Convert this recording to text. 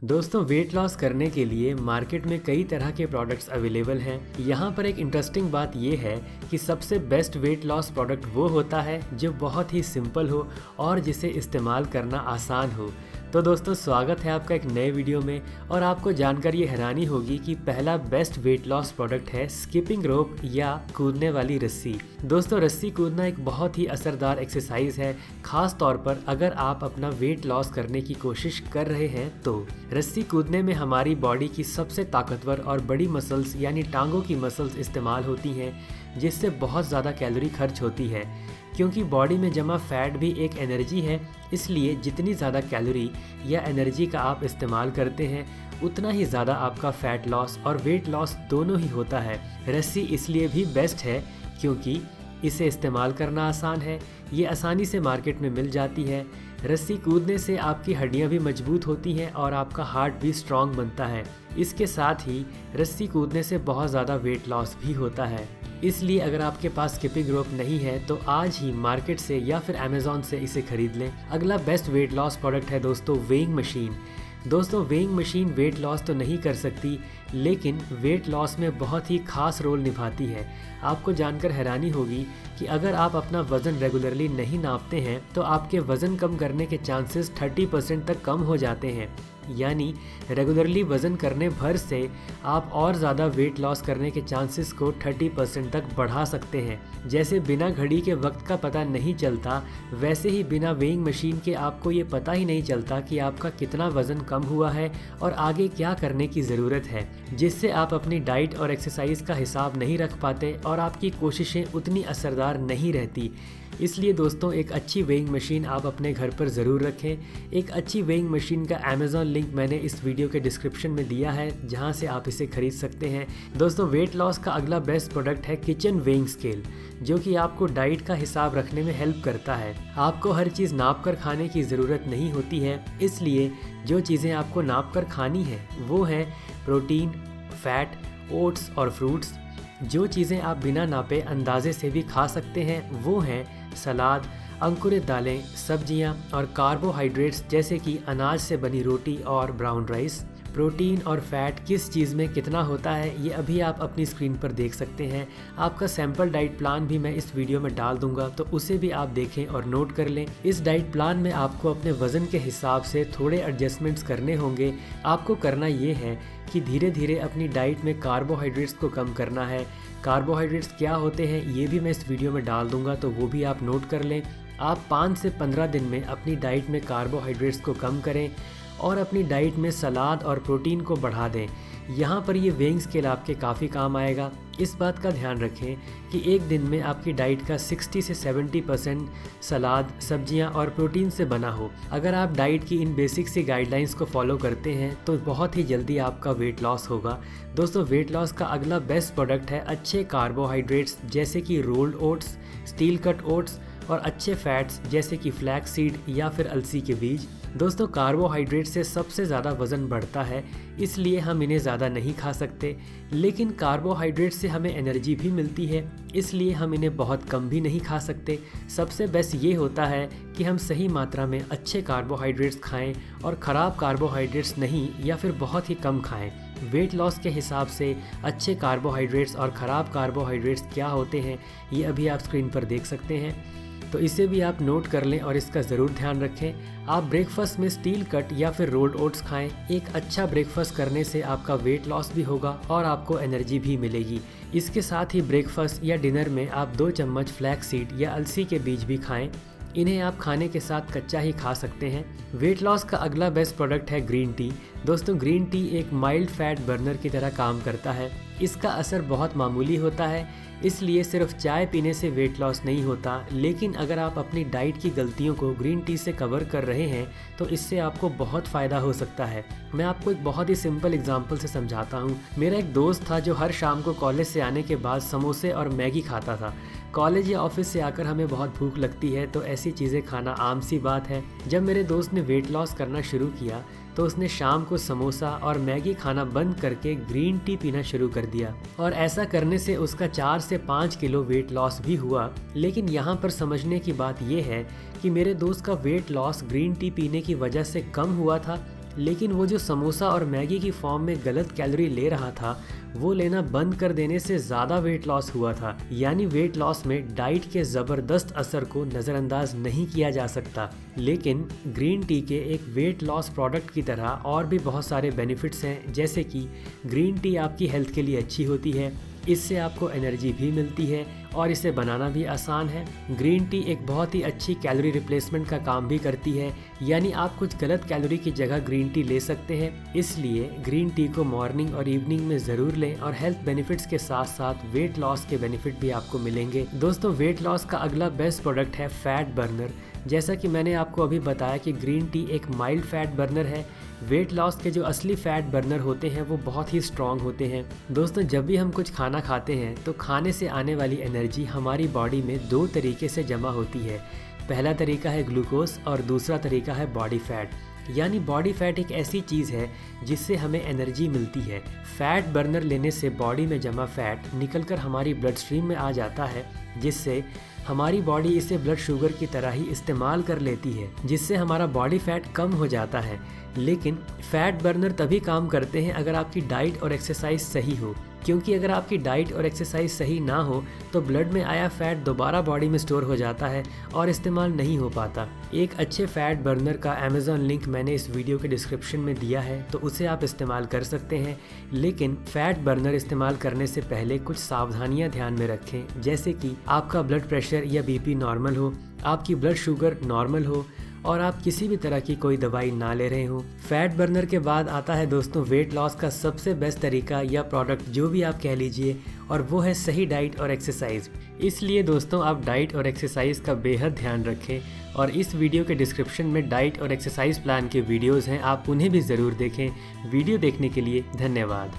दोस्तों, weight loss करने के लिए मार्केट में कई तरह के प्रोडक्ट्स अवेलेबल हैं। यहाँ पर एक इंटरेस्टिंग बात यह है कि सबसे बेस्ट वेट लॉस प्रोडक्ट वो होता है जो बहुत ही सिंपल हो और जिसे इस्तेमाल करना आसान हो। तो दोस्तों, स्वागत है आपका एक नए वीडियो में। और आपको जानकर ये हैरानी होगी कि पहला बेस्ट वेट लॉस प्रोडक्ट है स्किपिंग रोप या कूदने वाली रस्सी। दोस्तों, रस्सी कूदना एक बहुत ही असरदार एक्सरसाइज है, खास तौर पर अगर आप अपना वेट लॉस करने की कोशिश कर रहे हैं तो। रस्सी कूदने में हमारी बॉडी की सबसे ताकतवर और बड़ी मसल्स यानी टांगों की मसल्स इस्तेमाल होती हैं, जिससे बहुत ज़्यादा कैलोरी खर्च होती है। क्योंकि बॉडी में जमा फैट भी एक एनर्जी है, इसलिए जितनी ज़्यादा कैलोरी या एनर्जी का आप इस्तेमाल करते हैं उतना ही ज़्यादा आपका फैट लॉस और वेट लॉस दोनों ही होता है। रस्सी इसलिए भी बेस्ट है क्योंकि इसे इस्तेमाल करना आसान है, ये आसानी से मार्केट में मिल जाती है। रस्सी कूदने से आपकी हड्डियां भी मजबूत होती हैं और आपका हार्ट भी स्ट्रॉन्ग बनता है। इसके साथ ही रस्सी कूदने से बहुत ज़्यादा वेट लॉस भी होता है। इसलिए अगर आपके पास स्किपिंग रोप नहीं है तो आज ही मार्केट से या फिर अमेज़ॉन से इसे खरीद लें। अगला बेस्ट वेट लॉस प्रोडक्ट है दोस्तों वेइंग मशीन। दोस्तों, वेइंग मशीन वेट लॉस तो नहीं कर सकती, लेकिन वेट लॉस में बहुत ही खास रोल निभाती है। आपको जानकर हैरानी होगी कि अगर आप अपना वज़न रेगुलरली नहीं नापते हैं तो आपके वज़न कम करने के चांसेस 30% तक कम हो जाते हैं। यानी रेगुलरली वज़न करने भर से आप और ज़्यादा वेट लॉस करने के चांसेस को 30% तक बढ़ा सकते हैं। जैसे बिना घड़ी के वक्त का पता नहीं चलता, वैसे ही बिना वेइंग मशीन के आपको ये पता ही नहीं चलता कि आपका कितना वज़न कम हुआ है और आगे क्या करने की ज़रूरत है, जिससे आप अपनी डाइट और एक्सरसाइज का हिसाब नहीं रख पाते और आपकी कोशिशें उतनी असरदार नहीं रहती। इसलिए दोस्तों, एक अच्छी वेइंग मशीन आप अपने घर पर ज़रूर रखें। एक अच्छी वेइंग मशीन का अमेज़ॉन लिंक मैंने इस वीडियो के डिस्क्रिप्शन में दिया है, जहां से आप इसे खरीद सकते हैं। दोस्तों, वेट लॉस का अगला बेस्ट प्रोडक्ट है किचन वेइंग स्केल, जो कि आपको डाइट का हिसाब रखने में हेल्प करता है। आपको हर चीज़ नाप कर खाने की ज़रूरत नहीं होती है, इसलिए जो चीज़ें आपको नाप कर खानी है वो है प्रोटीन, फैट, ओट्स और फ्रूट्स। जो चीज़ें आप बिना नापे अंदाजे से भी खा सकते हैं वो हैं सलाद, अंकुरित दालें, सब्जियां और कार्बोहाइड्रेट्स जैसे कि अनाज से बनी रोटी और ब्राउन राइस। प्रोटीन और फैट किस चीज़ में कितना होता है ये अभी आप अपनी स्क्रीन पर देख सकते हैं। आपका सैम्पल डाइट प्लान भी मैं इस वीडियो में डाल दूंगा, तो उसे भी आप देखें और नोट कर लें। इस डाइट प्लान में आपको अपने वज़न के हिसाब से थोड़े एडजस्टमेंट्स करने होंगे। आपको करना ये है कि धीरे धीरे अपनी डाइट में कार्बोहाइड्रेट्स को कम करना है। कार्बोहाइड्रेट्स क्या होते हैं ये भी मैं इस वीडियो में डाल दूंगा, तो वो भी आप नोट कर लें। आप 5 से 15 दिन में अपनी डाइट में कार्बोहाइड्रेट्स को कम करें और अपनी डाइट में सलाद और प्रोटीन को बढ़ा दें। यहाँ पर ये वेइंग स्केल आपके काफ़ी काम आएगा। इस बात का ध्यान रखें कि एक दिन में आपकी डाइट का 60 से 70% सलाद, सब्जियाँ और प्रोटीन से बना हो। अगर आप डाइट की इन बेसिक सी गाइडलाइंस को फॉलो करते हैं तो बहुत ही जल्दी आपका वेट लॉस होगा। दोस्तों, वेट लॉस का अगला बेस्ट प्रोडक्ट है अच्छे कार्बोहाइड्रेट्स जैसे कि rolled oats, steel cut oats और अच्छे फैट्स जैसे कि फ्लैक्स सीड या फिर अलसी के बीज। दोस्तों, कार्बोहाइड्रेट से सबसे ज़्यादा वज़न बढ़ता है, इसलिए हम इन्हें ज़्यादा नहीं खा सकते। लेकिन कार्बोहाइड्रेट से हमें एनर्जी भी मिलती है, इसलिए हम इन्हें बहुत कम भी नहीं खा सकते। सबसे बेस्ट ये होता है कि हम सही मात्रा में अच्छे कार्बोहाइड्रेट्स खाएं और ख़राब कार्बोहाइड्रेट्स नहीं या फिर बहुत ही कम खाएं। वेट लॉस के हिसाब से अच्छे कार्बोहाइड्रेट्स और ख़राब कार्बोहाइड्रेट्स क्या होते हैं ये अभी आप स्क्रीन पर देख सकते हैं, तो इसे भी आप नोट कर लें और इसका ज़रूर ध्यान रखें। आप ब्रेकफास्ट में स्टील कट या फिर रोल्ड ओट्स खाएं। एक अच्छा ब्रेकफास्ट करने से आपका वेट लॉस भी होगा और आपको एनर्जी भी मिलेगी। इसके साथ ही ब्रेकफास्ट या डिनर में आप 2 चम्मच फ्लैक्स सीड या अलसी के बीज भी खाएं। इन्हें आप खाने के साथ कच्चा ही खा सकते हैं। वेट लॉस का अगला बेस्ट प्रोडक्ट है ग्रीन टी। दोस्तों, ग्रीन टी एक माइल्ड फैट बर्नर की तरह काम करता है। इसका असर बहुत मामूली होता है, इसलिए सिर्फ चाय पीने से वेट लॉस नहीं होता। लेकिन अगर आप अपनी डाइट की गलतियों को ग्रीन टी से कवर कर रहे हैं तो इससे आपको बहुत फ़ायदा हो सकता है। मैं आपको एक बहुत ही सिंपल एग्जांपल से समझाता हूँ। मेरा एक दोस्त था जो हर शाम को कॉलेज से आने के बाद समोसे और मैगी खाता था। कॉलेज या ऑफिस से आकर हमें बहुत भूख लगती है तो ऐसी चीज़ें खाना आम सी बात है। जब मेरे दोस्त ने वेट लॉस करना शुरू किया तो उसने शाम को समोसा और मैगी खाना बंद करके ग्रीन टी पीना शुरू कर दिया और ऐसा करने से उसका 4 से 5 किलो वेट लॉस भी हुआ। लेकिन यहाँ पर समझने की बात यह है कि मेरे दोस्त का वेट लॉस ग्रीन टी पीने की वजह से कम हुआ था लेकिन वो जो समोसा और मैगी की फॉर्म में गलत कैलोरी ले रहा था वो लेना बंद कर देने से ज़्यादा वेट लॉस हुआ था। यानी वेट लॉस में डाइट के ज़बरदस्त असर को नज़रअंदाज नहीं किया जा सकता। लेकिन ग्रीन टी के एक वेट लॉस प्रोडक्ट की तरह और भी बहुत सारे बेनिफिट्स हैं, जैसे कि ग्रीन टी आपकी हेल्थ के लिए अच्छी होती है, इससे आपको एनर्जी भी मिलती है और इसे बनाना भी आसान है। ग्रीन टी एक बहुत ही अच्छी कैलोरी रिप्लेसमेंट का काम भी करती है, यानी आप कुछ गलत कैलोरी की जगह ग्रीन टी ले सकते हैं। इसलिए ग्रीन टी को मॉर्निंग और इवनिंग में ज़रूर लें और हेल्थ बेनिफिट्स के साथ साथ वेट लॉस के बेनिफिट भी आपको मिलेंगे। दोस्तों, वेट लॉस का अगला बेस्ट प्रोडक्ट है फैट बर्नर। जैसा कि मैंने आपको अभी बताया कि ग्रीन टी एक माइल्ड फैट बर्नर है। वेट लॉस के जो असली फैट बर्नर होते हैं वो बहुत ही स्ट्रॉन्ग होते हैं। दोस्तों, जब भी हम कुछ खाना खाते हैं तो खाने से आने वाली एनर्जी हमारी बॉडी में दो तरीके से जमा होती है। पहला तरीका है ग्लूकोज और दूसरा तरीका है बॉडी फैट। यानी बॉडी फैट एक ऐसी चीज़ है जिससे हमें एनर्जी मिलती है। फैट बर्नर लेने से बॉडी में जमा फैट निकलकर हमारी ब्लड स्ट्रीम में आ जाता है, जिससे हमारी बॉडी इसे ब्लड शुगर की तरह ही इस्तेमाल कर लेती है, जिससे हमारा बॉडी फैट कम हो जाता है। लेकिन फैट बर्नर तभी काम करते हैं अगर आपकी डाइट और एक्सरसाइज सही हो, क्योंकि अगर आपकी डाइट और एक्सरसाइज सही ना हो तो ब्लड में आया फैट दोबारा बॉडी में स्टोर हो जाता है और इस्तेमाल नहीं हो पाता। एक अच्छे फैट बर्नर का अमेज़ॉन लिंक मैंने इस वीडियो के डिस्क्रिप्शन में दिया है, तो उसे आप इस्तेमाल कर सकते हैं। लेकिन फैट बर्नर इस्तेमाल करने से पहले कुछ सावधानियां ध्यान में रखें, जैसे कि आपका ब्लड प्रेशर या बीपी नॉर्मल हो, आपकी ब्लड शुगर नॉर्मल हो और आप किसी भी तरह की कोई दवाई ना ले रहे हो। फैट बर्नर के बाद आता है दोस्तों वेट लॉस का सबसे बेस्ट तरीका या प्रोडक्ट, जो भी आप कह लीजिए, और वो है सही डाइट और एक्सरसाइज। इसलिए दोस्तों, आप डाइट और एक्सरसाइज का बेहद ध्यान रखें और इस वीडियो के डिस्क्रिप्शन में डाइट और एक्सरसाइज प्लान के वीडियोज़ हैं, आप उन्हें भी ज़रूर देखें। वीडियो देखने के लिए धन्यवाद।